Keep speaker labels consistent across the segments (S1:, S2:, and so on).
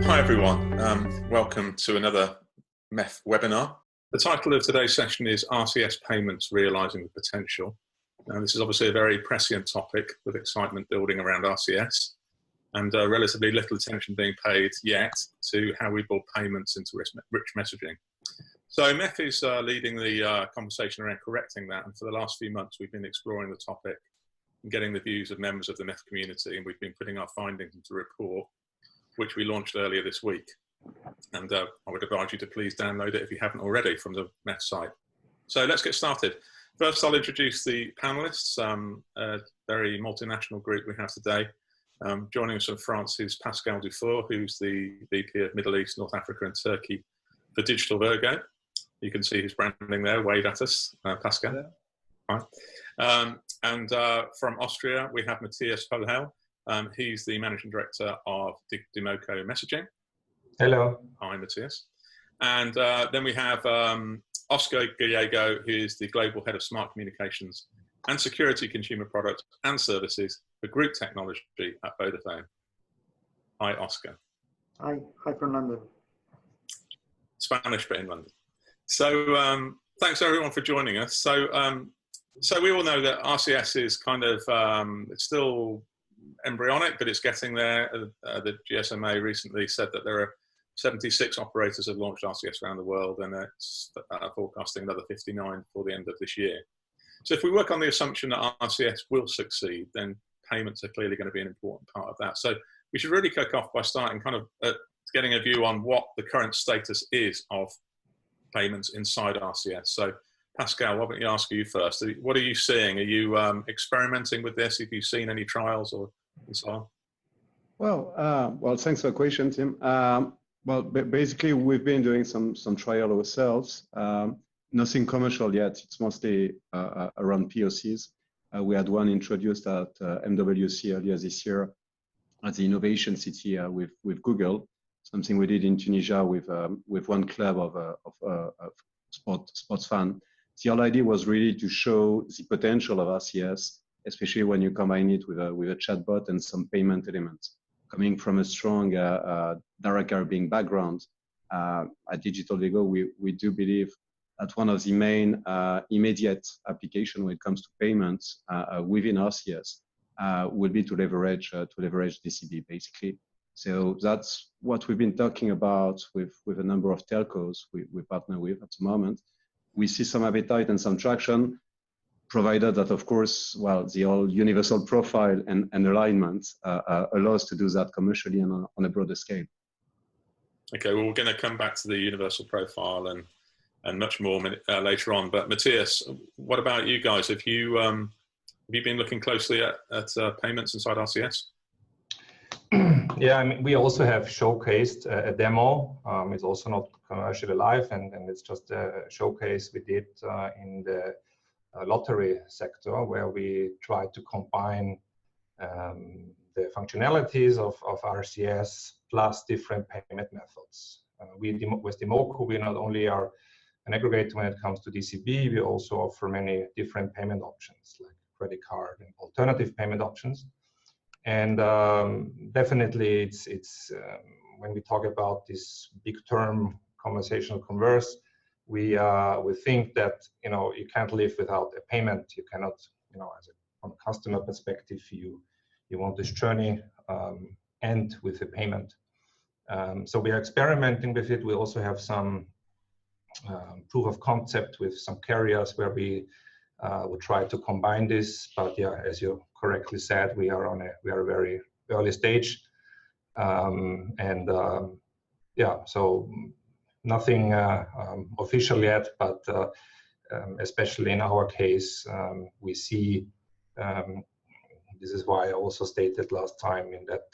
S1: Hi everyone, welcome to another MEF webinar. The title of today's session is RCS Payments Realising the Potential. Now, this is obviously a very prescient topic with excitement building around RCS and relatively little attention being paid yet to how we build payments into rich messaging. So MEF is leading the conversation around correcting that, and for the last few months we've been exploring the topic and getting the views of members of the MEF community, and we've been putting our findings into a report which we launched earlier this week. And I would advise you to please download it if you haven't already from the MEF site. So let's get started. First, I'll introduce the panelists, a very multinational group we have today. Joining us from France is Pascal Dufour, who's the VP of Middle East, North Africa and Turkey for Digital Virgo. You can see his branding there, wave at us, Pascal. Hi. And from Austria, we have Mathias Höllerl. He's the Managing Director of DIMOCO Messaging. Hello. Hi, Mathias. And then we have Oscar Gallego, who is the Global Head of Smart Communications and Security Consumer Products and Services for Group Technology at Vodafone. Hi, Oscar.
S2: Hi from London.
S1: Spanish, but in London. So thanks everyone for joining us. So we all know that RCS is kind of, it's still embryonic, but it's getting there. The GSMA recently said that there are 76 operators have launched RCS around the world, and it's forecasting another 59 for the end of this year. So if we work on the assumption that RCS will succeed, then payments are clearly going to be an important part of that. So we should really kick off by starting kind of getting a view on what the current status is of payments inside RCS. So Pascal, why don't you ask you first? What are you seeing? Are you experimenting with this? Have you seen any trials or and so on?
S3: Well, thanks for the question, Tim. Well, basically, we've been doing some trial ourselves. Nothing commercial yet. It's mostly around POCs. We had one introduced at MWC earlier this year at the Innovation City with Google. Something we did in Tunisia with one club of sports fan. The whole idea was really to show the potential of RCS, especially when you combine it with a chatbot and some payment elements. Coming from a strong direct caribbean background at Digital Virgo, we do believe that one of the main immediate application when it comes to payments within RCS will be to leverage DCB basically. So that's what we've been talking about with a number of telcos we partner with at the moment. We see some appetite and some traction, provided that, of course, well, the whole universal profile and alignment allows to do that commercially and on a broader scale.
S1: Okay, well, we're going to come back to the universal profile and much more later on. But Mathias, what about you guys? Have you been looking closely at payments inside RCS?
S4: Yeah, I mean, we also have showcased a demo. It's also not commercially live, and it's just a showcase we did in the lottery sector, where we tried to combine the functionalities of RCS plus different payment methods. With DIMOCO, we not only are an aggregator when it comes to DCB, we also offer many different payment options like credit card and alternative payment options. And definitely, it's when we talk about this big term conversational converse, we think that you can't live without a payment. You cannot, from a customer perspective, you want this journey end with a payment. So we are experimenting with it. We also have some proof of concept with some carriers where we will try to combine this. But yeah, as you correctly said, we are a very early stage, yeah, so nothing official yet, but especially in our case, we see, this is why I also stated last time in that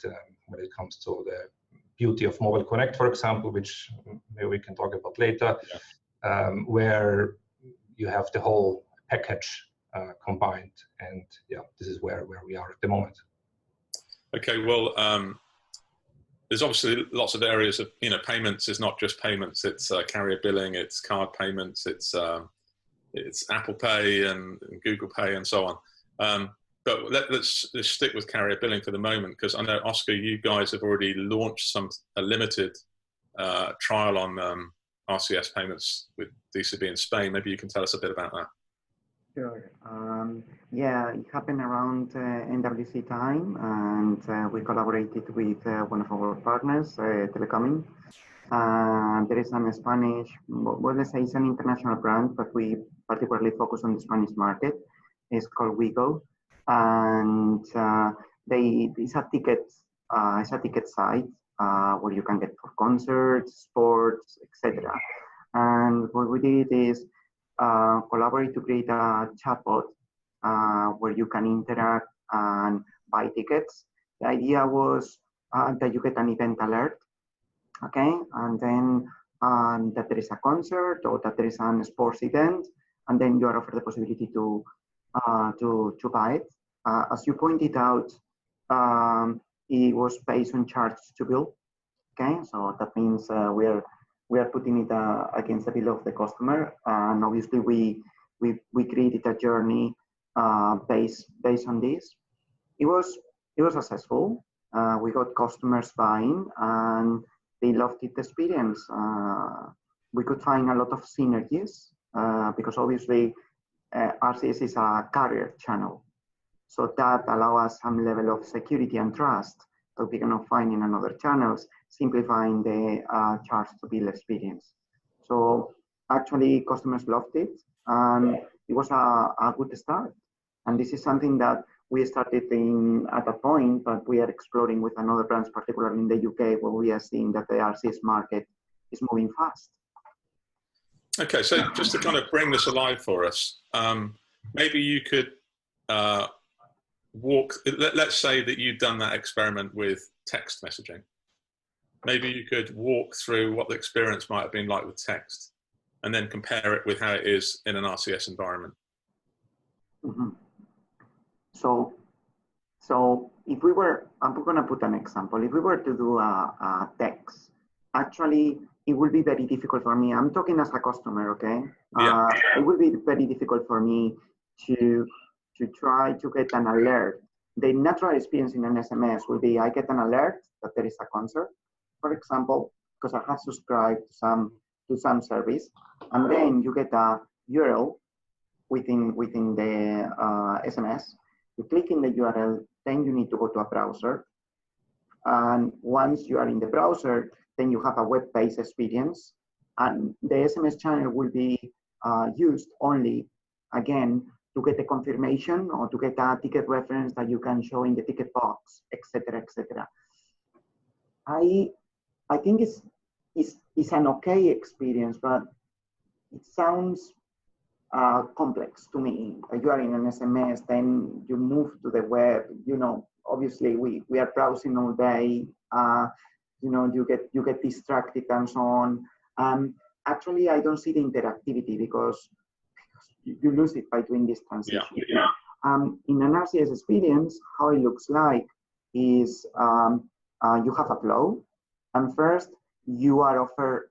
S4: when it comes to the beauty of Mobile Connect, for example, which maybe we can talk about later, yeah. Where you have the whole package combined, and yeah, this is where we are at the moment.
S1: Okay, well, there's obviously lots of areas of payments is not just payments. It's carrier billing, it's card payments, it's Apple Pay and Google Pay and so on. but let's stick with carrier billing for the moment, because I know, Oscar, you guys have already launched a limited trial on RCS payments with DCB in Spain. Maybe you can tell us a bit about that.
S2: Sure. Yeah, it happened around NWC time, and we collaborated with one of our partners, Telecoming. There is a Spanish, well, let's say it's an international brand, but we particularly focus on the Spanish market. It's called Virgo, and it's a ticket site where you can get for concerts, sports, etc. And what we did is collaborate to create a chatbot where you can interact and buy tickets. The idea was that you get an event alert, okay, and then that there is a concert or that there is a sports event, and then you are offered the possibility to buy it. As you pointed out, it was based on charge to bill. Okay, so that means we are putting it against the bill of the customer, and obviously we created a journey based on this. It was successful. We got customers buying, and they loved the experience. We could find a lot of synergies because obviously RCS is a carrier channel, so that allows us some level of security and trust that we cannot find in another channels, simplifying the charge to bill experience. So actually customers loved it, and it was a good start. And this is something that we started at a point, but we are exploring with another brands, particularly in the UK, where we are seeing that the RCS market is moving fast.
S1: Okay, so just to kind of bring this alive for us, maybe you could let's say that you've done that experiment with text messaging. Maybe you could walk through what the experience might have been like with text, and then compare it with how it is in an RCS environment.
S2: Mm-hmm. So if we were, I'm going to put an example. If we were to do a text, actually, it will be very difficult for me. I'm talking as a customer, okay?
S1: Yeah.
S2: It will be very difficult for me to try to get an alert. The natural experience in an SMS will be I get an alert that there is a concert, for example, because I have subscribed to some service, and then you get a URL within the SMS. You click in the URL, then you need to go to a browser, and once you are in the browser, then you have a web-based experience, and the SMS channel will be used only, again, to get a confirmation or to get a ticket reference that you can show in the ticket box, etc., etc. I think it's an okay experience, but it sounds complex to me. You are in an SMS, then you move to the web. You know, obviously we are browsing all day. You know, you get distracted and so on. Actually, I don't see the interactivity because you lose it by doing this transition.
S1: Yeah.
S2: In an RCS experience, how it looks like is you have a flow, and first you are offered,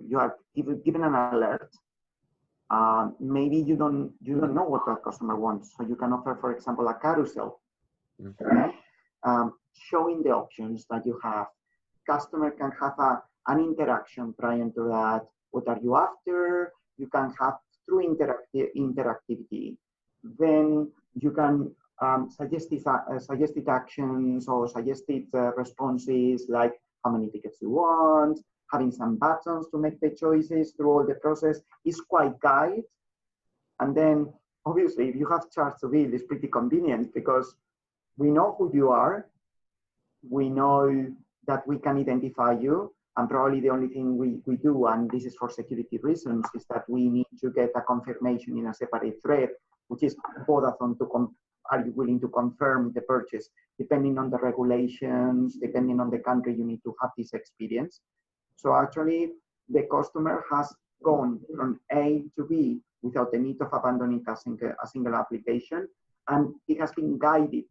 S2: you are given an alert. Maybe you don't know what the customer wants, so you can offer, for example, a carousel, okay? Showing the options that you have. Customer can have an interaction prior to that. What are you after? You can have through interactivity. Then you can suggested actions or suggested responses, like how many tickets you want, having some buttons to make the choices through all the process is quite guide. And then obviously if you have charge to bill, it's pretty convenient because we know who you are, we know that we can identify you, and probably the only thing we do, and this is for security reasons, is that we need to get a confirmation in a separate thread, which is Vodafone are you willing to confirm the purchase? Depending on the regulations, depending on the country, you need to have this experience. So actually, the customer has gone from A to B without the need of abandoning a single application, and it has been guided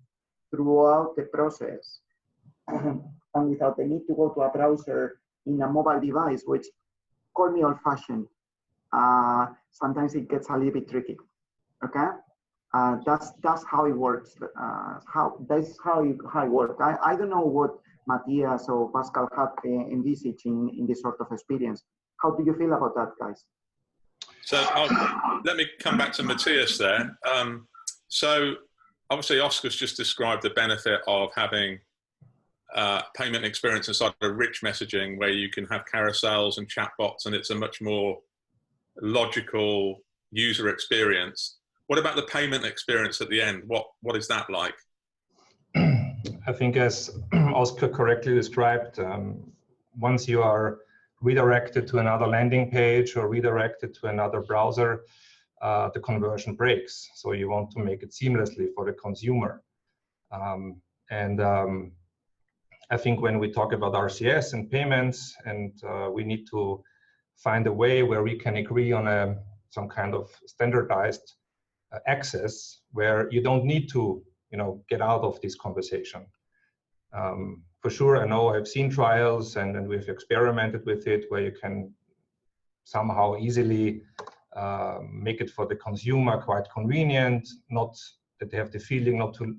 S2: throughout the process, and without the need to go to a browser in a mobile device, which, call me old-fashioned, sometimes it gets a little bit tricky, okay? That's how it works. That's how it works. I don't know what Mathias or Pascal had envisaged in this sort of experience. How do you feel about that, guys?
S1: So let me come back to Mathias there. So obviously Oscar's just described the benefit of having payment experience inside of rich messaging where you can have carousels and chatbots, and it's a much more logical user experience. What about the payment experience at the end? What is that like?
S4: I think, as Oscar correctly described, once you are redirected to another landing page or redirected to another browser, the conversion breaks. So you want to make it seamlessly for the consumer. I think when we talk about RCS and payments, and we need to find a way where we can agree on some kind of standardized access where you don't need to, get out of this conversation. For sure, I know I've seen trials and we've experimented with it where you can somehow easily make it for the consumer quite convenient, not that they have the feeling not to,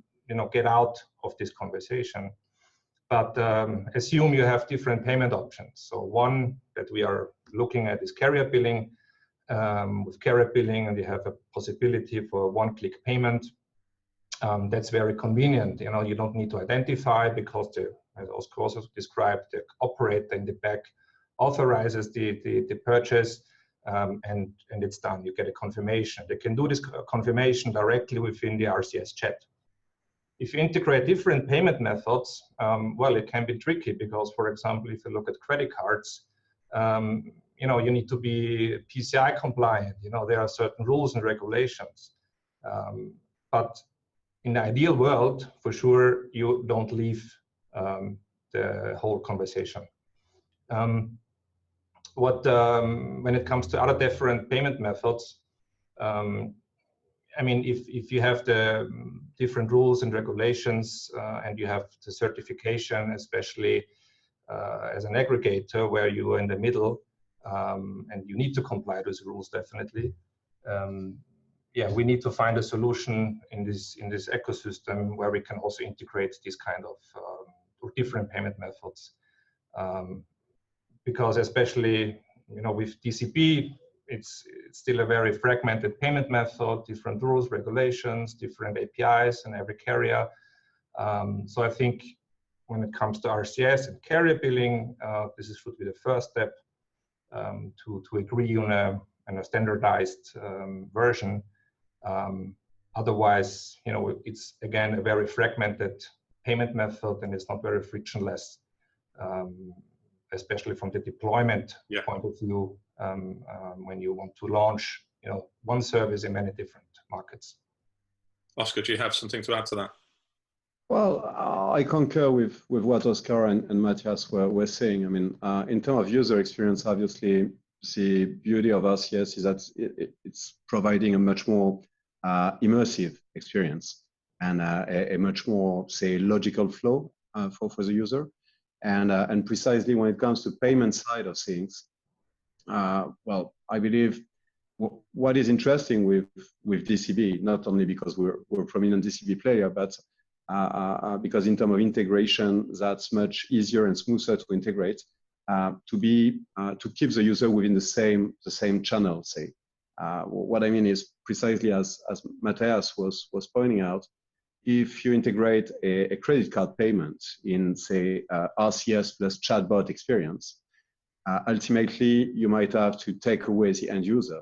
S4: get out of this conversation. But assume you have different payment options. So one that we are looking at is carrier billing. With carrier billing, and you have a possibility for one-click payment. That's very convenient. You don't need to identify because, as Oscar also described, the operator in the back authorizes the purchase, and it's done. You get a confirmation. They can do this confirmation directly within the RCS chat. If you integrate different payment methods, well, it can be tricky because, for example, if you look at credit cards, you need to be PCI compliant. There are certain rules and regulations. But in the ideal world, for sure, you don't leave the whole conversation. When it comes to other different payment methods, if you have the different rules and regulations and you have the certification, especially as an aggregator where you are in the middle and you need to comply with rules, definitely. We need to find a solution in this ecosystem where we can also integrate these kind of different payment methods. Because especially, with TCP, it's still a very fragmented payment method, different rules, regulations, different APIs in every carrier. So I think when it comes to RCS and carrier billing, this should be the first step to agree on a standardized version. Otherwise, it's again a very fragmented payment method and it's not very frictionless, especially from the deployment point of view, when you want to launch, one service in many different markets.
S1: Oscar, do you have something to add to that? Well,
S3: I concur with what Oscar and Mathias were saying. In terms of user experience, obviously, the beauty of RCS is that it's providing a much more immersive experience and a much more, say, logical flow for the user. And precisely when it comes to payment side of things, well, I believe what is interesting with DCB, not only because we're a prominent DCB player, but because in terms of integration, that's much easier and smoother to integrate, to keep the user within the same channel, say. What I mean is precisely as Mathias was pointing out, if you integrate a credit card payment in, say, RCS plus chatbot experience, ultimately you might have to take away the end user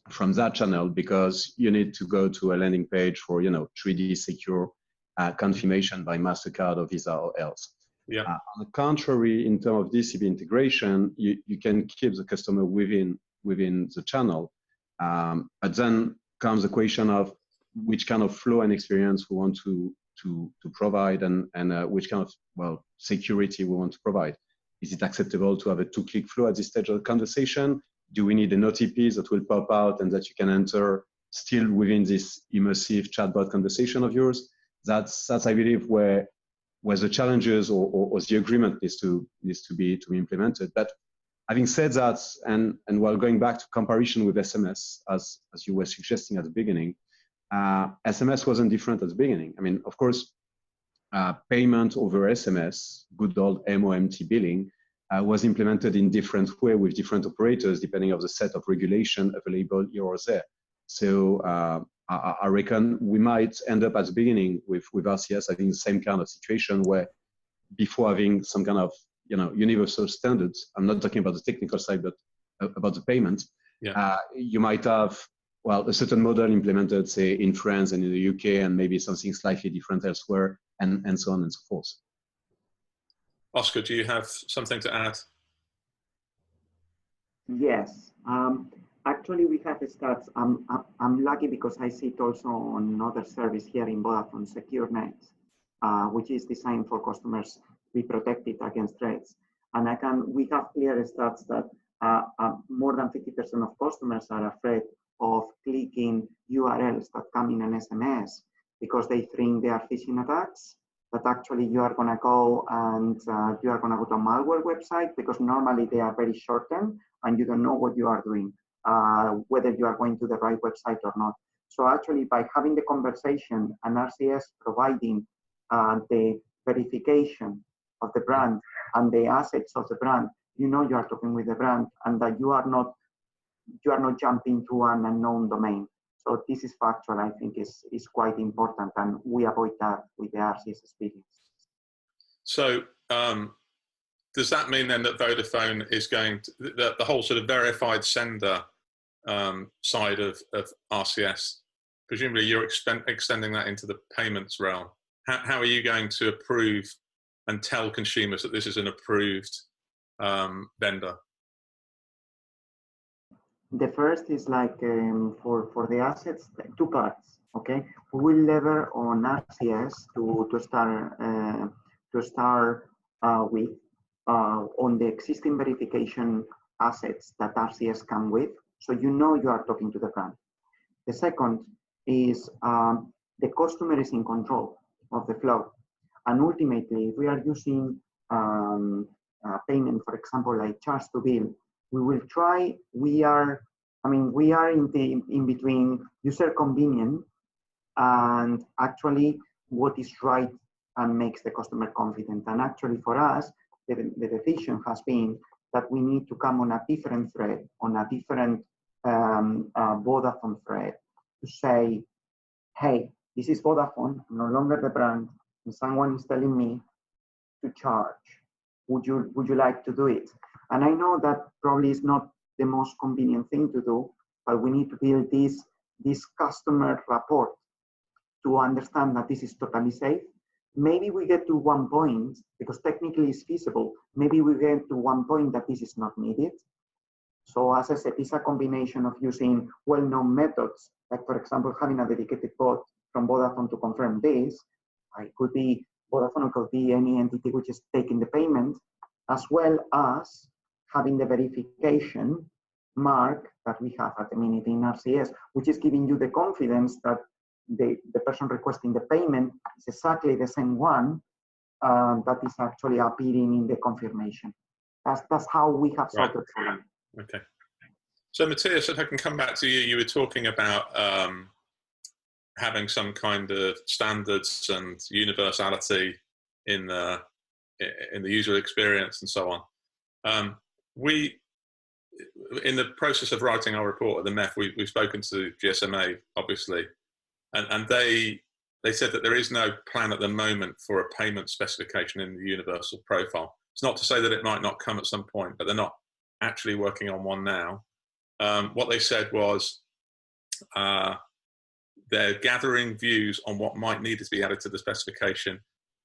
S3: from that channel because you need to go to a landing page for 3D secure confirmation by MasterCard or Visa or else.
S1: Yeah.
S3: On the contrary, in terms of DCB integration, you can keep the customer within the channel, but then comes the question of which kind of flow and experience we want to provide and which kind of security we want to provide. Is it acceptable to have a 2-click flow at this stage of the conversation? Do we need an OTP that will pop out and that you can enter still within this immersive chatbot conversation of yours? That's I believe where the challenges or the agreement needs to be implemented. But having said that, and while going back to comparison with SMS, as you were suggesting at the beginning, SMS wasn't different at the beginning. I mean, of course, payment over SMS, good old MOMT billing, was implemented in different way with different operators depending on the set of regulation available here or there. So I reckon we might end up at the beginning with RCS having the same kind of situation where before having some kind of universal standards, I'm not talking about the technical side, but about the payment, you might have, well, a certain model implemented, say, in France and in the UK, and maybe something slightly different elsewhere, and so on and so forth.
S1: Oscar, do you have something to add?
S2: Yes. Actually, we have stats. I'm lucky because I see it also on another service here in Vodafone, SecureNet, which is designed for customers to be protected against threats. And we have clear stats that more than 50% of customers are afraid of clicking URLs that come in an SMS because they think they are phishing attacks. That actually you are going to go and you are going to go to a malware website because normally they are very short term and you don't know what you are doing, whether you are going to the right website or not. So actually by having the conversation and RCS providing the verification of the brand and the assets of the brand, you are talking with the brand and that you are not jumping to an unknown domain. So this is factual, I think is quite important, and we avoid that with the RCS experience. So
S1: does that mean then that Vodafone is going to, the whole sort of verified sender side of RCS, presumably you're extending that into the payments realm. How are you going to approve and tell consumers that this is an approved vendor?
S2: The first is like for the assets, two parts. Okay, we will lever on RCS to start with on the existing verification assets that RCS come with, so you are talking to the brand. The second is the customer is in control of the flow, and ultimately, if we are using payment, for example, like charge to bill, we will try. We are in between user convenient and actually what is right and makes the customer confident. And actually for us, the decision has been that we need to come on a different thread, on a different Vodafone thread to say, hey, this is Vodafone, no longer the brand, and someone is telling me to charge. Would you like to do it? And I know that probably is not the most convenient thing to do, but we need to build this customer rapport to understand that this is totally safe. Maybe we get to one point, because technically it's feasible, maybe we get to one point that this is not needed. So as I said, it's a combination of using well-known methods, like for example, having a dedicated bot from Vodafone to confirm this. It could be Vodafone, it could be any entity which is taking the payment, as well as having the verification mark that we have at the minute in RCS, which is giving you the confidence that the person requesting the payment is exactly the same one that is actually appearing in the confirmation. That's how we have solved the problem.
S1: Okay. So Mathias, if I can come back to you, you were talking about having some kind of standards and universality in the user experience and so on. In the process of writing our report at the MEF, we've spoken to GSMA, obviously, and they said that there is no plan at the moment for a payment specification in the universal profile. It's not to say that it might not come at some point, but they're not actually working on one now. What they said was they're gathering views on what might need to be added to the specification,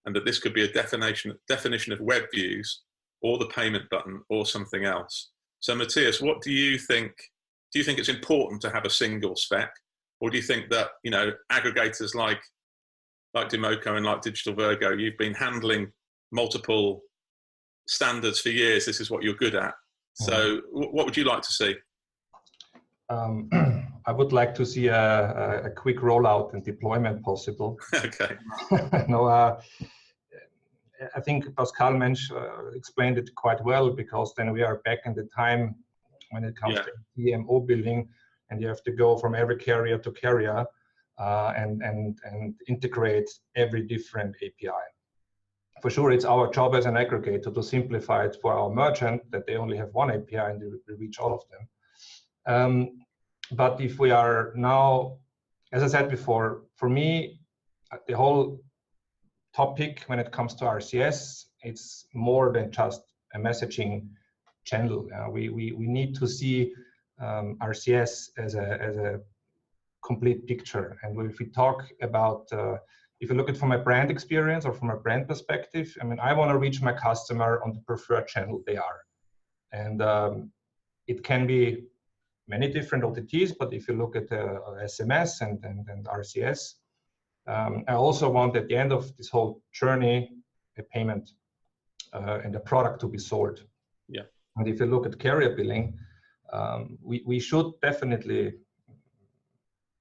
S1: and that this could be a definition of web views, or the payment button, or something else. So Mathias, what do you think? Do you think it's important to have a single spec, or do you think that aggregators like DIMOCO and like Digital Virgo, you've been handling multiple standards for years? This is what you're good at. So what would you like to see?
S4: I would like to see a quick rollout and deployment possible.
S1: Okay.
S4: No, I think Pascal explained it quite well, because then we are back in the time when it comes to DMO billing, and you have to go from every carrier to carrier. and integrate every different API. For sure, it's our job as an aggregator to simplify it for our merchant that they only have one API and they reach all of them. But if we are now, as I said before, for me, the whole topic when it comes to RCS, it's more than just a messaging channel. We need to see RCS as a complete picture. And if we talk about, if you look at it from a brand experience or from a brand perspective, I mean, I want to reach my customer on the preferred channel they are. And it can be many different OTTs, but if you look at SMS and RCS, I also want at the end of this whole journey, a payment and a product to be sold.
S1: Yeah.
S4: And if you look at carrier billing, we should definitely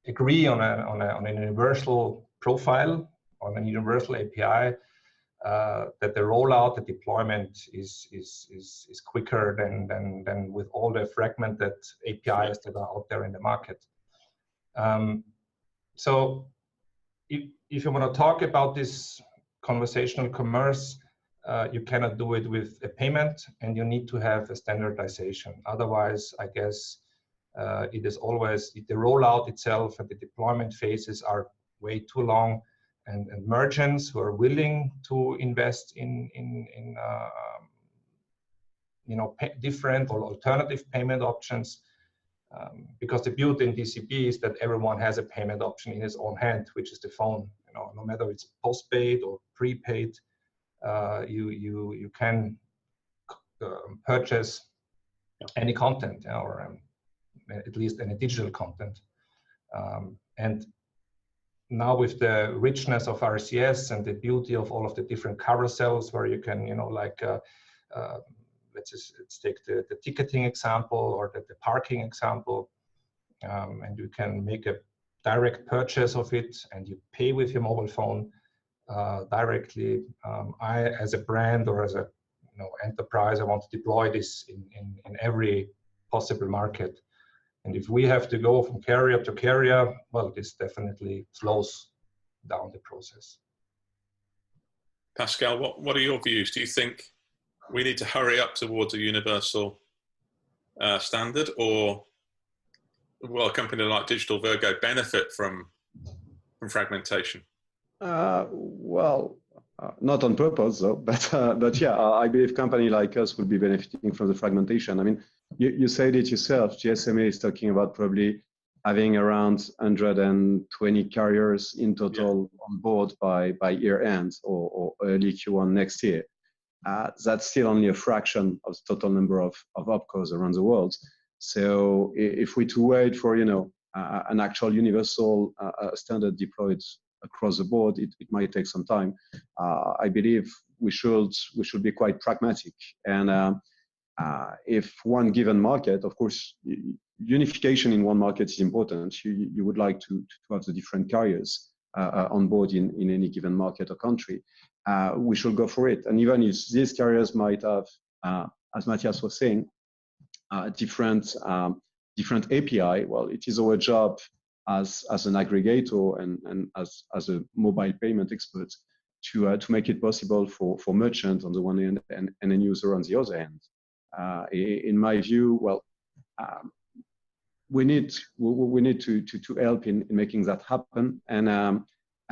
S4: agree on a universal profile, on a universal API, that the rollout, the deployment is quicker than with all the fragmented APIs that are out there in the market. So if you want to talk about this conversational commerce, you cannot do it with a payment, and you need to have a standardization. Otherwise, I guess it is always the rollout itself and the deployment phases are way too long, and merchants who are willing to invest in different or alternative payment options, because the beauty in DCB is that everyone has a payment option in his own hand, which is the phone. No matter it's postpaid or prepaid, you can purchase any content, or at least any digital content. And now with the richness of RCS and the beauty of all of the different carousels where you can, let's take the ticketing example or the parking example, and you can make a direct purchase of it and you pay with your mobile phone directly. I, as a brand or as a enterprise, I want to deploy this in every possible market. And if we have to go from carrier to carrier, well, this definitely slows down the process.
S1: Pascal, what are your views? Do you think we need to hurry up towards a universal standard, or will a company like Digital Virgo benefit from fragmentation?
S3: Not on purpose, though, but yeah, I believe company like us will be benefiting from the fragmentation. I mean, you said it yourself. GSMA is talking about probably having around 120 carriers in total on board by year end or early Q1 next year. That's still only a fraction of the total number of opcos around the world. So if we to wait for an actual universal standard deployed across the board, it might take some time. I believe we should be quite pragmatic, and if one given market, of course, unification in one market is important. You would like to have the different carriers on board in any given market or country. We should go for it, and even if these carriers might have, as Mathias was saying, different API, well, it is our job as an aggregator and as a mobile payment expert to make it possible for merchants on the one hand and end user on the other hand. In my view, well, we need to help in making that happen, and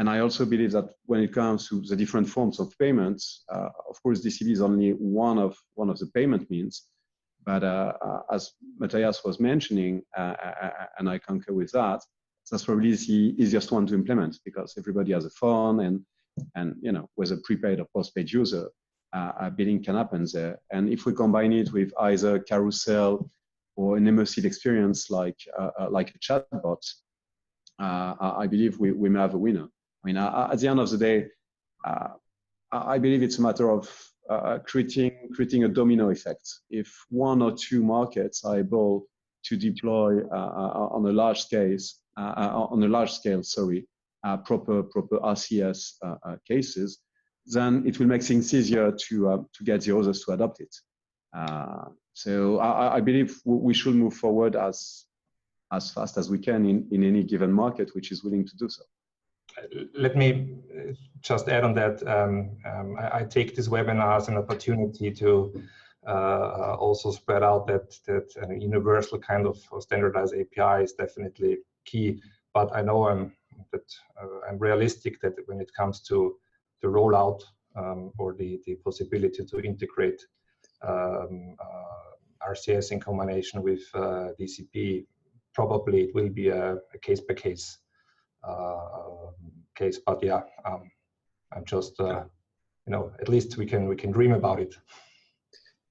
S3: I also believe that when it comes to the different forms of payments, of course, DCB is only one of the payment means. But as Mathias was mentioning, and I concur with that, that's probably the easiest one to implement because everybody has a phone, and whether prepaid or postpaid user, billing can happen there. And if we combine it with either carousel or an immersive experience like a chatbot, I believe we may have a winner. I mean, at the end of the day, I believe it's a matter of creating a domino effect. If one or two markets are able to deploy on a large scale, proper RCS cases, then it will make things easier to get the others to adopt it. So I believe we should move forward as as fast as we can in any given market which is willing to do so.
S4: Let me just add on that. I take this webinar as an opportunity to also spread out that a universal kind of standardized API is definitely key. But I know I'm realistic that when it comes to the rollout or the possibility to integrate RCS in combination with DCP, probably it will be a case-by-case case. But yeah, I'm just at least we can dream about it.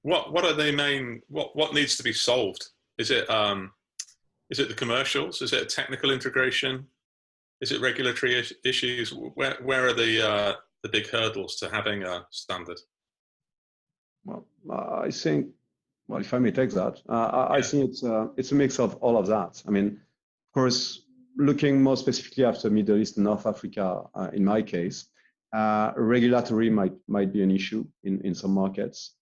S1: What are the main what needs to be solved? Is it the commercials? Is it a technical integration? Is it regulatory issues? Where are the big hurdles to having a standard?
S3: Well, I think, well, if I may take that, I think it's a mix of all of that. I mean, of course, looking more specifically after Middle East and North Africa, in my case, regulatory might be an issue in some markets.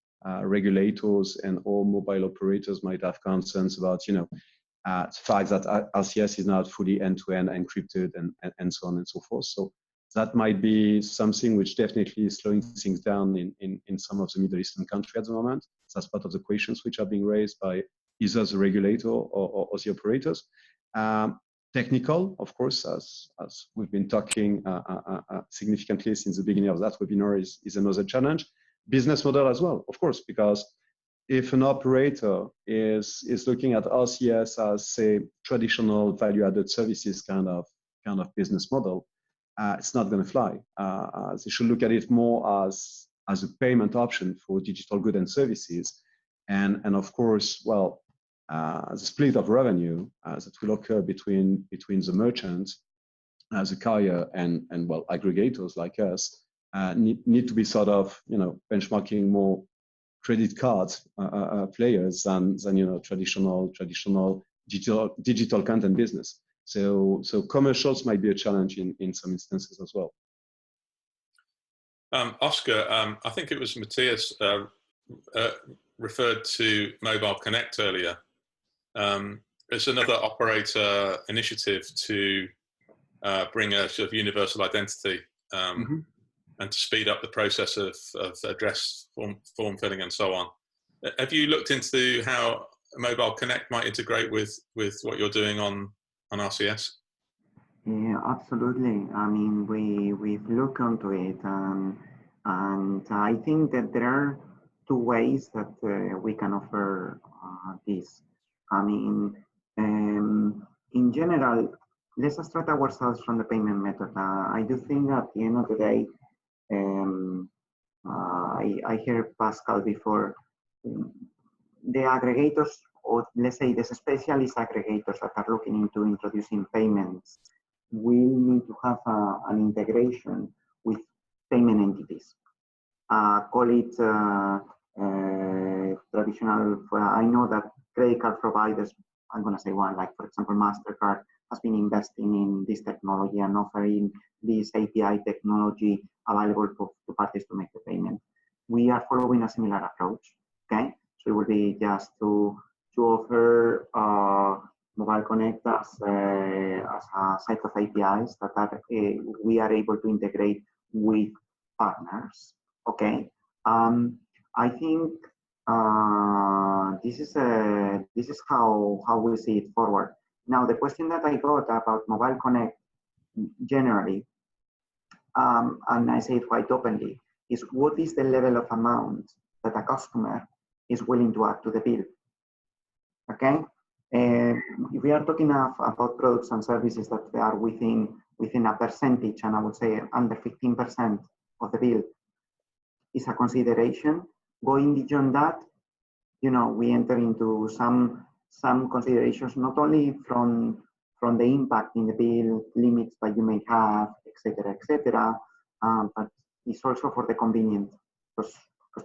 S3: Regulators and all mobile operators might have concerns about, the fact that RCS is not fully end-to-end encrypted and so on and so forth. So that might be something which definitely is slowing things down in some of the Middle Eastern countries at the moment. That's part of the questions which are being raised by either the regulator or the operators. Technical, of course, as we've been talking significantly since the beginning of that webinar, is another challenge. Business model as well, of course, because if an operator is looking at RCS as, say, traditional value-added services kind of business model, it's not going to fly. They should look at it more as a payment option for digital goods and services, and of course, well, the split of revenue that will occur between the merchants, the carrier, and well, aggregators like us need to be sort of benchmarking more credit card players than traditional digital content business. So commercials might be a challenge in some instances as well.
S1: Oscar, I think it was Mathias referred to Mobile Connect earlier. It's another operator initiative to bring a sort of universal identity and to speed up the process of address form filling and so on. Have you looked into how Mobile Connect might integrate with what you're doing on RCS?
S2: Yeah, absolutely. I mean, we've looked into it, and I think that there are two ways that we can offer this. I mean, in general, let's abstract ourselves from the payment method. I do think at the end of the day, I heard Pascal before, the aggregators, or let's say the specialist aggregators that are looking into introducing payments, will need to have an integration with payment entities. Call it traditional. I know that credit card providers, I'm going to say one, like for example, MasterCard has been investing in this technology and offering this API technology available to parties to make the payment. We are following a similar approach. Okay, so it will be just to offer Mobile Connect as a set of APIs that we are able to integrate with partners. Okay, I think this is how we see it forward. Now, the question that I got about Mobile Connect generally, and I say it quite openly, is what is the level of amount that a customer is willing to add to the bill? Okay, if we are talking about products and services that are within a percentage, and I would say under 15% of the bill is a consideration. Going beyond that, we enter into some considerations, not only from the impact in the bill, limits that you may have, etc., but it's also for the convenience, because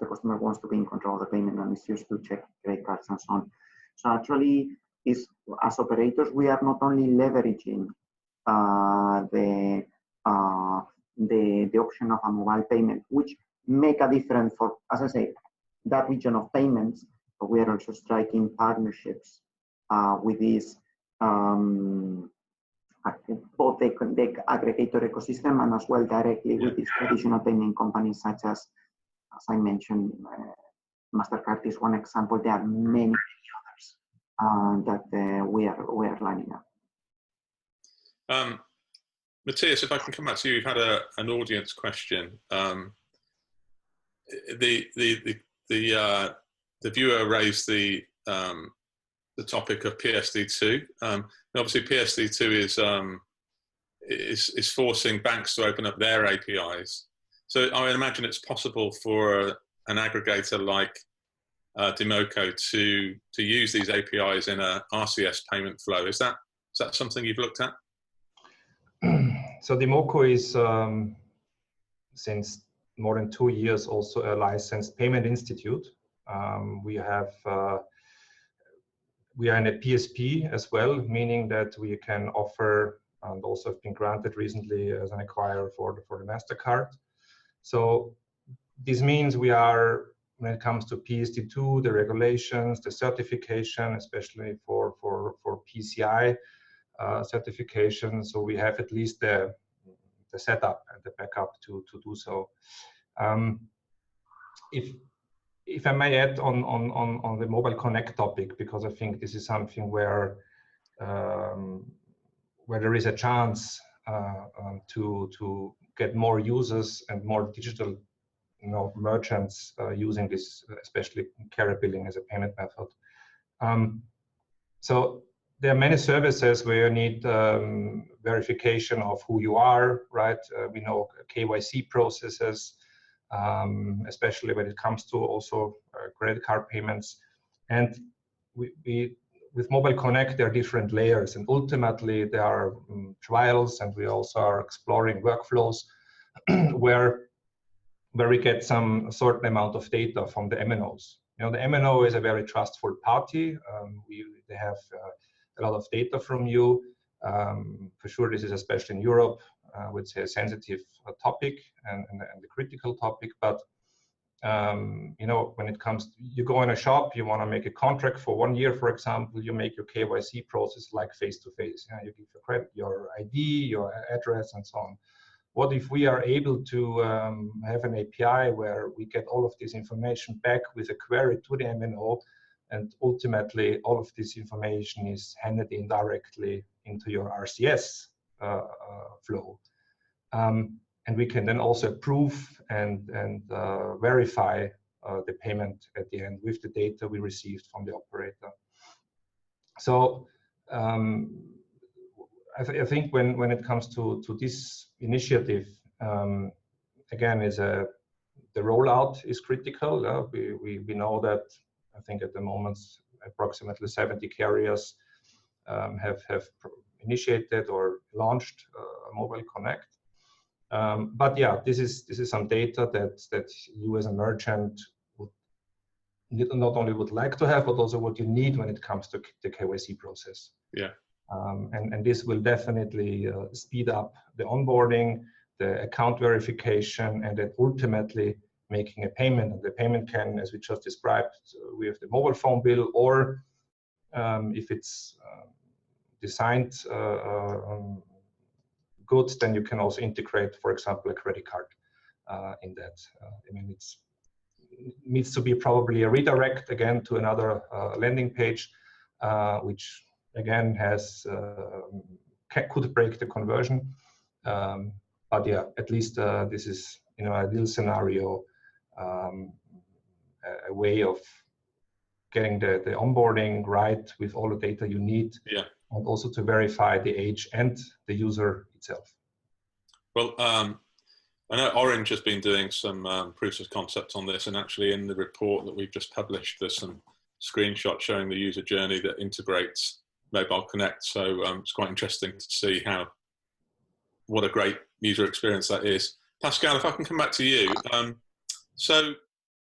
S2: the customer wants to be in control of the payment and is used to check credit cards and so on. So actually, as operators, we are not only leveraging the option of a mobile payment, which make a difference for, as I say, that region of payments, but we are also striking partnerships with these both the aggregator ecosystem and as well directly with these traditional payment companies such as I mentioned, MasterCard is one example. There are many others that we are lining up.
S1: Mathias, if I can come back to you, you've had an audience question. The viewer raised the topic of PSD2. Obviously, PSD2 is forcing banks to open up their APIs. So I would imagine it's possible for an aggregator like DIMOCO to use these APIs in a RCS payment flow. Is that something you've looked at?
S4: So DIMOCO is since more than 2 years also a licensed payment institute. We are in a PSP as well, meaning that we can offer, and also have been granted recently as an acquirer for the MasterCard. So this means we are, when it comes to PSD2, the regulations, the certification, especially for PCI certification. So we have at least the setup and the backup to do so. If I may add on the mobile connect topic, because I think this is something where there is a chance to get more users and more digital merchants using this, especially carrier billing as a payment method. So there are many services where you need verification of who you are, right? We know KYC processes, especially when it comes to also credit card payments. And with Mobile Connect, there are different layers, and ultimately there are trials, and we also are exploring workflows where we get some certain amount of data from the MNOs. The MNO is a very trustful party. They have a lot of data from you. For sure, this is especially in Europe, I would say a sensitive topic and a critical topic. But when it comes, you go in a shop, you want to make a contract for 1 year, for example, you make your KYC process like face-to-face. You give your credit, your ID, your address, and so on. What if we are able to have an API where we get all of this information back with a query to the MNO, and ultimately all of this information is handed in directly into your RCS flow. And we can then also approve and verify the payment at the end with the data we received from the operator. So I think when it comes to this initiative, again, the rollout is critical. We know that I think at the moment approximately 70 carriers have initiated or launched Mobile Connect. But yeah, this is some data that you as a merchant not only would like to have, but also what you need when it comes to the KYC process.
S1: Yeah.
S4: And this will definitely speed up the onboarding, the account verification, and then ultimately making a payment. And the payment can, as we just described, with the mobile phone bill, or if it's designed goods, then you can also integrate, for example, a credit card in that. I mean, it needs to be probably a redirect again to another landing page, which again has could break the conversion. But yeah, at least this is ideal scenario, a way of getting the onboarding right with all the data you need.
S1: Yeah.
S4: And also to verify the age and the user itself.
S1: Well, I know Orange has been doing some proofs of concept on this, and actually in the report that we've just published, there's some screenshots showing the user journey that integrates Mobile Connect. So it's quite interesting to see what a great user experience that is. Pascal, if I can come back to you. So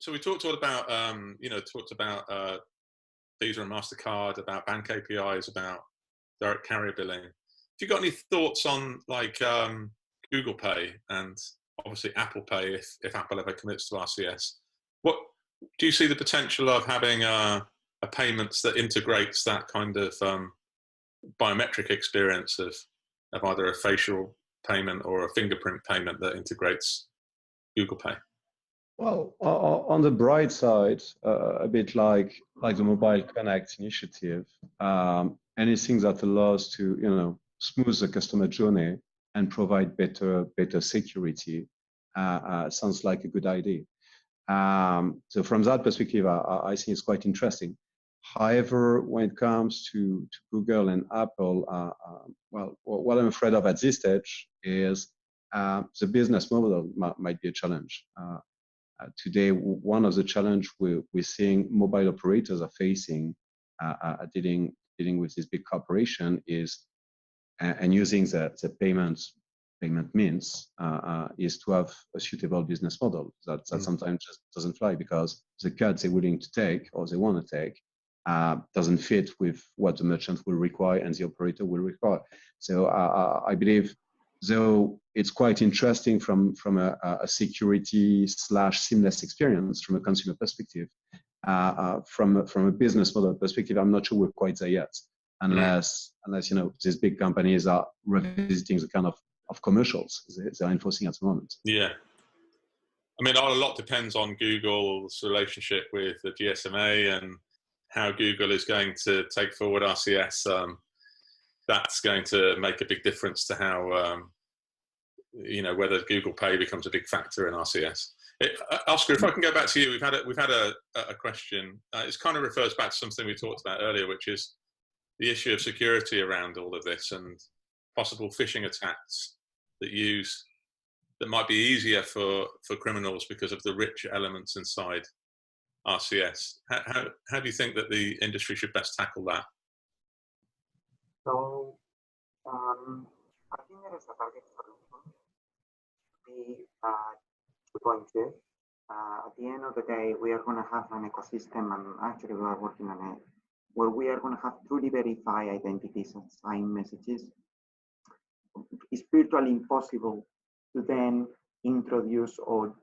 S1: we talked all about, Visa and MasterCard, about bank APIs, about direct carrier billing. Have you got any thoughts on like Google Pay and obviously Apple Pay if Apple ever commits to RCS? What do you see the potential of having a payments that integrates that kind of biometric experience of either a facial payment or a fingerprint payment that integrates Google Pay?
S3: Well, on the bright side, a bit like the Mobile Connect initiative, anything that allows to smooth the customer journey and provide better security sounds like a good idea. So from that perspective, I think it's quite interesting. However, when it comes to Google and Apple, well, what I'm afraid of at this stage is the business model might be a challenge. Today, one of the challenges we're seeing mobile operators are facing dealing with this big corporation is, and using the payment means, is to have a suitable business model that sometimes just doesn't fly because the cut they're willing to take or they want to take doesn't fit with what the merchant will require and the operator will require. So I believe, though it's quite interesting from a security / seamless experience from a consumer perspective, from a business model perspective, I'm not sure we're quite there yet, unless these big companies are revisiting the kind of commercials they're enforcing at the moment. Yeah.
S1: I mean, a lot depends on Google's relationship with the GSMA and how Google is going to take forward RCS. That's going to make a big difference to how, whether Google Pay becomes a big factor in RCS. Oscar, if I can go back to you, we've had a question. It kind of refers back to something we talked about earlier, which is the issue of security around all of this and possible phishing attacks that might be easier for criminals because of the rich elements inside RCS. How do you think that the industry should best tackle that?
S2: So, I think there is a target solution to be 2.2. At the end of the day, we are going to have an ecosystem, and actually we are working on it, where we are going to have truly verified identities and signed messages. It's virtually impossible to then introduce or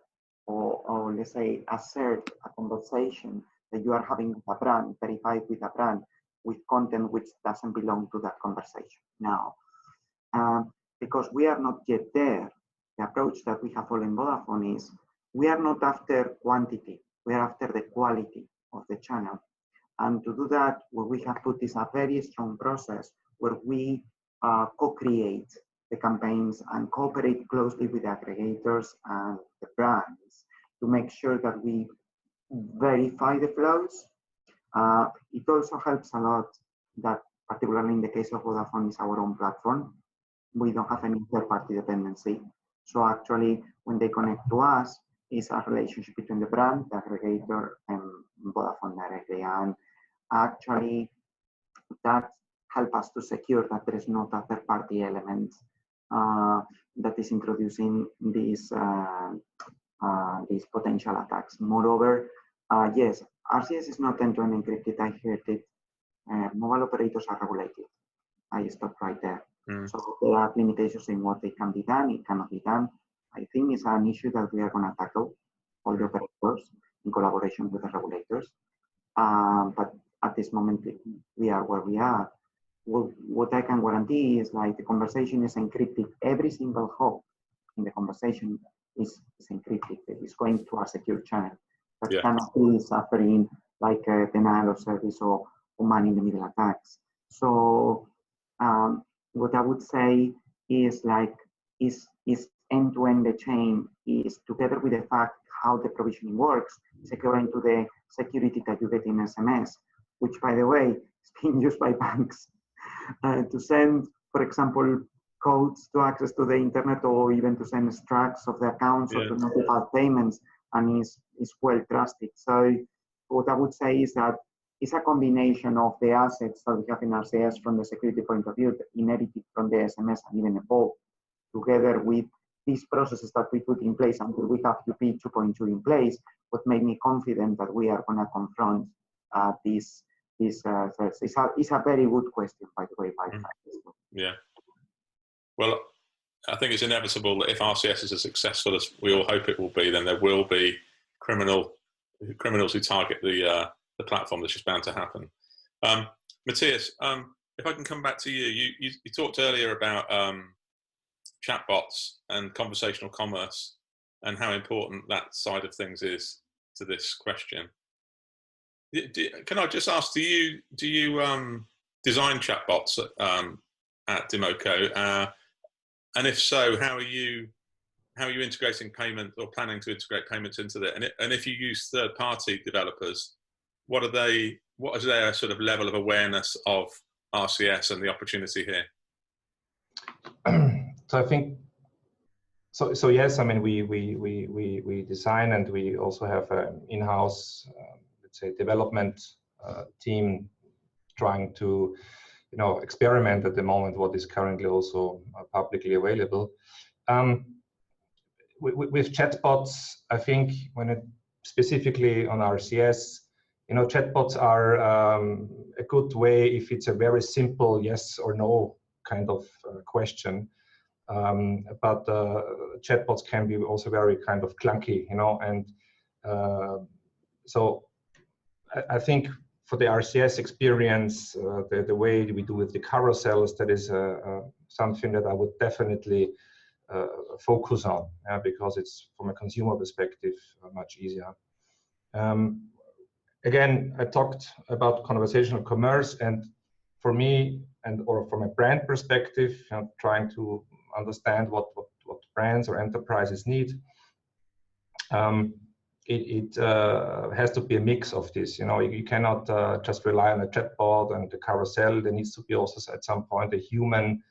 S2: let's say assert a conversation that you are having with a brand, verified with a brand, with content which doesn't belong to that conversation. Now, because we are not yet there, the approach that we have all in Vodafone is we are not after quantity, we are after the quality of the channel. And to do that, what we have put is a very strong process where we co-create the campaigns and cooperate closely with the aggregators and the brands to make sure that we verify the flows. It also helps a lot that, particularly in the case of Vodafone, is our own platform. We don't have any third-party dependency. So actually, when they connect to us, it's a relationship between the brand, the aggregator, and Vodafone directly. And actually, that helps us to secure that there is not a third-party element that is introducing these potential attacks. Moreover, yes, RCS is not end-to-end encrypted. I heard it. Mobile operators are regulated. I stop right there. So there are limitations in what they can be done, it cannot be done. I think it's an issue that we are going to tackle, all the operators, in collaboration with the regulators. But at this moment, we are where we are. What I can guarantee is like the conversation is encrypted. Every single hop in the conversation is encrypted. It's going to a secure channel. That cannot be suffering like a denial of service or man-in-the-middle attacks. So what I would say is like is end-to-end the chain is together with the fact how the provisioning works, securing to the security that you get in SMS, which by the way is being used by banks to send, for example, codes to access to the internet or even to send extracts of the accounts or to notify payments, and is well trusted. So what I would say is that it's a combination of the assets that we have in RCS from the security point of view, inherited from the SMS and even evolved, together with these processes that we put in place until we have UP 2.2 in place, what made me confident that we are going to confront these threats. It's a very good question, by the way.
S1: Yeah. Well, I think it's inevitable that if RCS is as successful as we all hope it will be, then there will be criminals who target the platform. That's just bound to happen. Mathias, if I can come back to you, you talked earlier about chatbots and conversational commerce and how important that side of things is to this question. Can I just ask, do you design chatbots at DIMOCO? And if so, how are you integrating payment or planning to integrate payments into that? And if you use third-party developers, what is their sort of level of awareness of RCS and the opportunity here?
S4: So I think so yes, I mean we design, and we also have an in-house let's say development team trying to experiment at the moment what is currently also publicly available. With chatbots, I think when it specifically on RCS, chatbots are a good way if it's a very simple yes or no kind of question. But chatbots can be also very kind of clunky, and so I think for the RCS experience, the way we do with the carousels, that is something that I would definitely focus on, because it's from a consumer perspective much easier. Again, I talked about conversational commerce, and for me, or from a brand perspective, trying to understand what brands or enterprises need. It has to be a mix of this. You cannot just rely on a chatbot and the carousel. There needs to be also at some point a human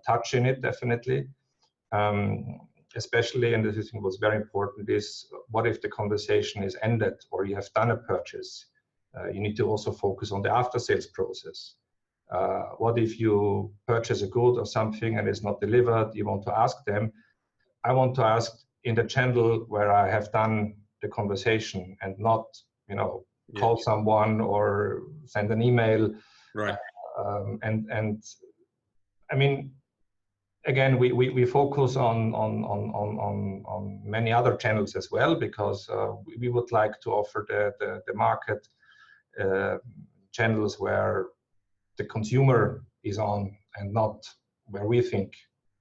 S4: touch in it, definitely. Especially, and this I think was very important, is what if the conversation is ended or you have done a purchase? You need to also focus on the after-sales process. What if you purchase a good or something and it's not delivered? You want to ask them. I want to ask in the channel where I have done the conversation, and not, call someone or send an email.
S1: Right.
S4: And I mean, again, we focus on many other channels as well, because we would like to offer the market channels where the consumer is on, and not where we think,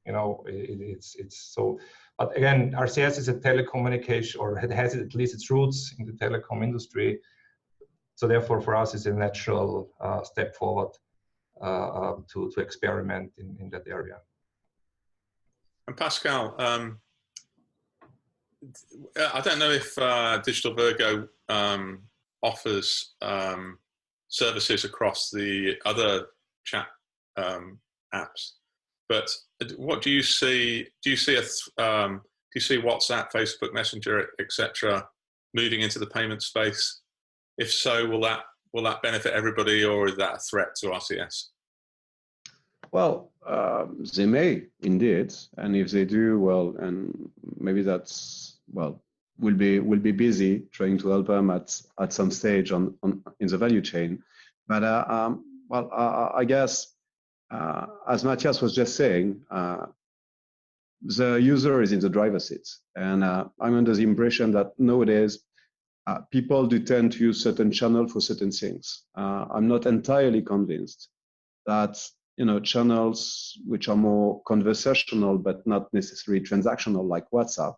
S4: it's so. But again, RCS is a telecommunication, or it has at least its roots in the telecom industry. So therefore, for us, it's a natural step forward to experiment in that area.
S1: And Pascal, I don't know if Digital Virgo offers services across the other chat apps, but what do you see? Do you see WhatsApp, Facebook Messenger, etc., moving into the payment space? If so, will that benefit everybody, or is that a threat to RCS?
S3: Well, they may indeed, and if they do, well, and maybe that's, well, we'll be busy trying to help them at some stage in the value chain. But well, I guess as Mathias was just saying, the user is in the driver's seat, and I'm under the impression that nowadays people do tend to use certain channels for certain things. I'm not entirely convinced that channels which are more conversational but not necessarily transactional, like WhatsApp,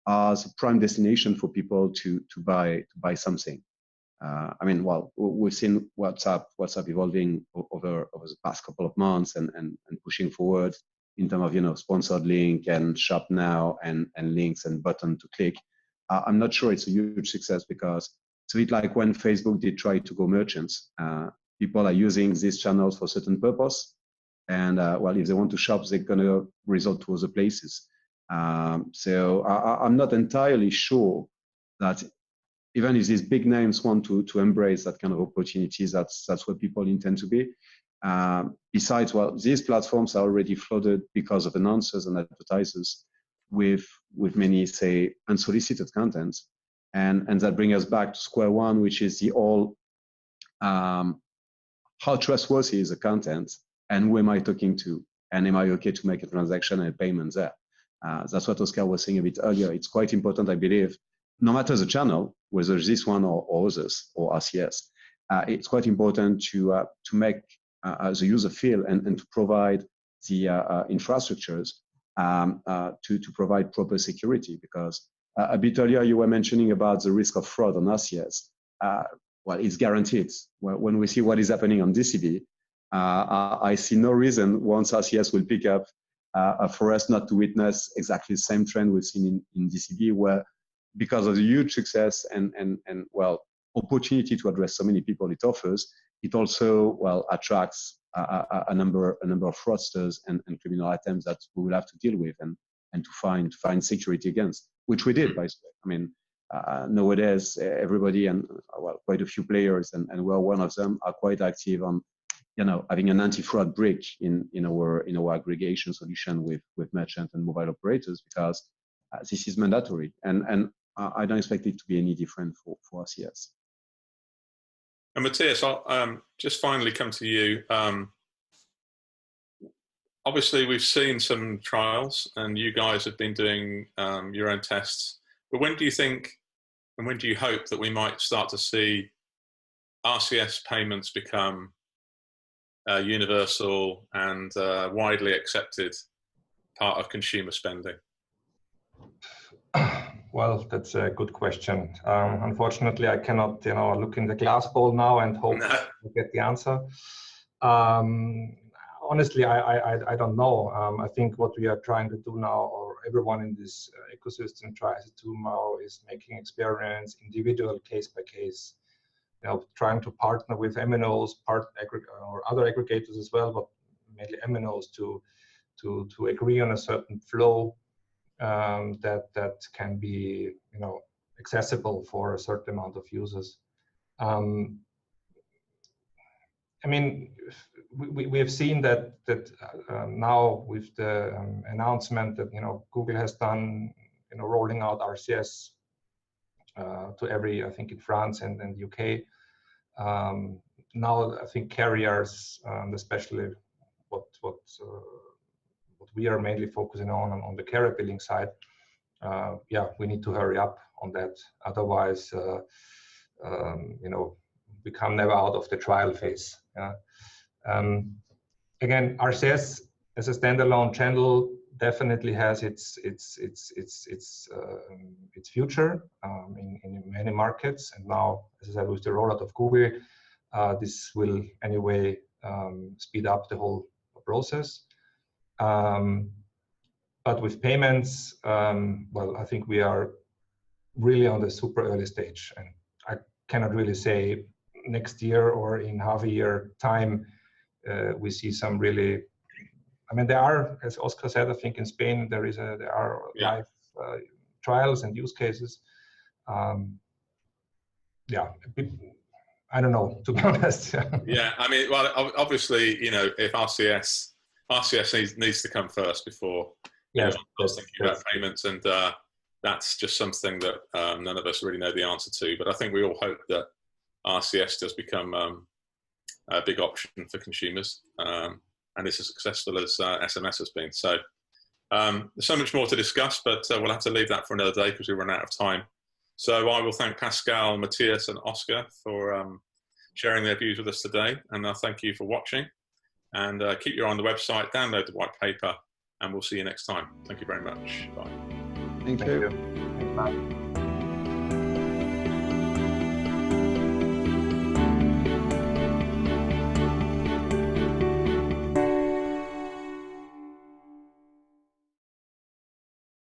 S3: are the prime destination for people to buy something. I mean, well, we've seen WhatsApp evolving over the past couple of months and pushing forward in terms of sponsored link and shop now and links and button to click. I'm not sure it's a huge success, because it's a bit like when Facebook did try to go merchants. People are using these channels for certain purpose, and well, if they want to shop, they're going to resort to other places. So I'm not entirely sure that even if these big names want to embrace that kind of opportunities, that's where people intend to be. Besides, well, these platforms are already flooded because of announcers and advertisers with many, say, unsolicited content, and that brings us back to square one, which is the all how trustworthy is the content, and who am I talking to, and am I okay to make a transaction and a payment there? That's what Oscar was saying a bit earlier. It's quite important, I believe, no matter the channel, whether this one or others or RCS, it's quite important to make the user feel and to provide the infrastructures to provide proper security. Because a bit earlier you were mentioning about the risk of fraud on RCS. Well, it's guaranteed. When we see what is happening on DCB, I see no reason once RCS will pick up for us not to witness exactly the same trend we've seen in DCB, where because of the huge success and well, opportunity to address so many people it offers, it also, well, attracts a number of fraudsters and criminal items that we will have to deal with and to find security against, which we did, by the way. I mean, nowadays, everybody and, well, quite a few players, and we're one of them, are quite active on, you know, having an anti-fraud brick in our aggregation solution with merchant and mobile operators, because this is mandatory, and I don't expect it to be any different for RCS.
S1: And Mathias, I'll just finally come to you. Obviously, we've seen some trials, and you guys have been doing your own tests. But when do you think, and when do you hope that we might start to see RCS payments become universal and widely accepted part of consumer spending?
S4: Well, that's a good question. Unfortunately, I cannot, you know, look in the glass ball now and hope to get the answer. Honestly, I don't know. I think what we are trying to do now, or everyone in this ecosystem tries to do now, is making experiments individual case by case. You know, trying to partner with MNOs, or other aggregators as well, but mainly MNOs to agree on a certain flow that can be, you know, accessible for a certain amount of users. I mean, we have seen that now with the announcement that, you know, Google has done, you know, rolling out RCS to every, I think in France and UK. Now I think carriers, especially what we are mainly focusing on the carrier billing side, yeah, we need to hurry up on that. Otherwise, you know, we come never out of the trial phase. Again, RCS as a standalone channel definitely has its future in many markets. And now, as I said, with the rollout of Google, this will anyway speed up the whole process. But with payments, well, I think we are really on the super early stage, and I cannot really say next year or in half a year time we see some really. I mean, there are, as Oscar said, I think in Spain there are live trials and use cases. Yeah, I don't know, to be honest.
S1: Yeah, I mean, well, obviously, you know, if RCS needs to come first before anyone else thinking about payments, and that's just something that none of us really know the answer to. But I think we all hope that RCS does become a big option for consumers, and it's as successful as SMS has been. So there's so much more to discuss, but we'll have to leave that for another day because we run out of time. So I will thank Pascal, Mathias, and Oscar for sharing their views with us today, and I'll thank you for watching. And keep your eye on the website, download the white paper, and we'll see you next time. Thank you very much. Bye.
S3: Thank you.
S4: Bye.